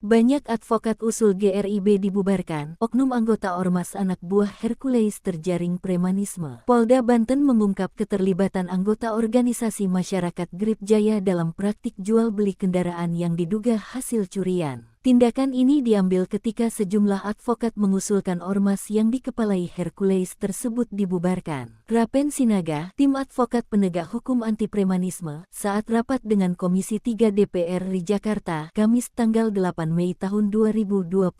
Banyak advokat usul GRIB dibubarkan, oknum anggota Ormas anak buah Hercules terjaring premanisme. Polda Banten mengungkap keterlibatan anggota organisasi masyarakat Grip Jaya dalam praktik jual beli kendaraan yang diduga hasil curian. Tindakan ini diambil ketika sejumlah advokat mengusulkan ormas yang dikepalai Hercules tersebut dibubarkan. Rapen Sinaga, tim advokat penegak hukum anti premanisme, saat rapat dengan Komisi 3 DPR RI Jakarta, Kamis tanggal 8 Mei tahun 2025,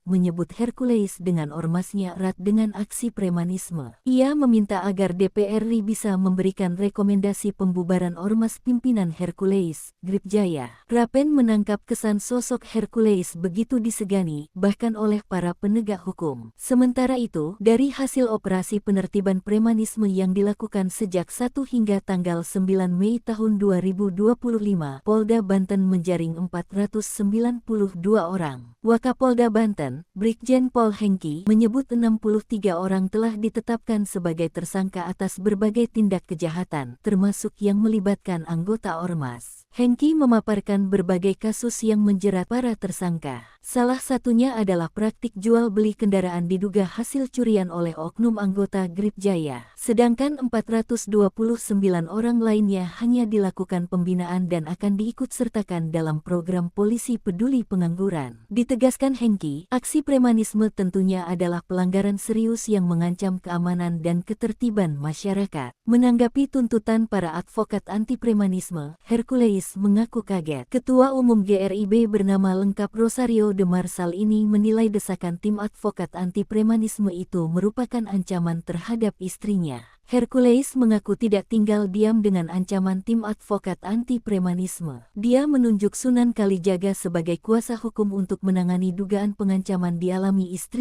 menyebut Hercules dengan ormasnya erat dengan aksi premanisme. Ia meminta agar DPR RI bisa memberikan rekomendasi pembubaran ormas pimpinan Hercules, Grip Jaya. Rapen menangkap kesan sosok Hercules begitu disegani, bahkan oleh para penegak hukum. Sementara itu, dari hasil operasi penertiban premanisme yang dilakukan sejak 1 hingga tanggal 9 Mei tahun 2025, Polda Banten menjaring 492 orang. Wakapolda Banten, Brigjen Pol Hengki, menyebut 63 orang telah ditetapkan sebagai tersangka atas berbagai tindak kejahatan, termasuk yang melibatkan anggota ormas. Hengki memaparkan berbagai kasus yang menjerat para tersangka. Salah satunya adalah praktik jual beli kendaraan diduga hasil curian oleh oknum anggota Grip Jaya. Sedangkan 429 orang lainnya hanya dilakukan pembinaan dan akan diikutsertakan dalam program polisi peduli pengangguran. Ditegaskan Hengki, aksi premanisme tentunya adalah pelanggaran serius yang mengancam keamanan dan ketertiban masyarakat. Menanggapi tuntutan para advokat anti premanisme, Hercules mengaku kaget. Ketua Umum GRIB bernama lengkap Rosario de Marsal ini menilai desakan tim advokat anti premanisme itu merupakan ancaman terhadap istrinya. Hercules mengaku tidak tinggal diam dengan ancaman tim advokat anti premanisme. Dia menunjuk Sunan Kalijaga sebagai kuasa hukum untuk menangani dugaan pengancaman dialami istrinya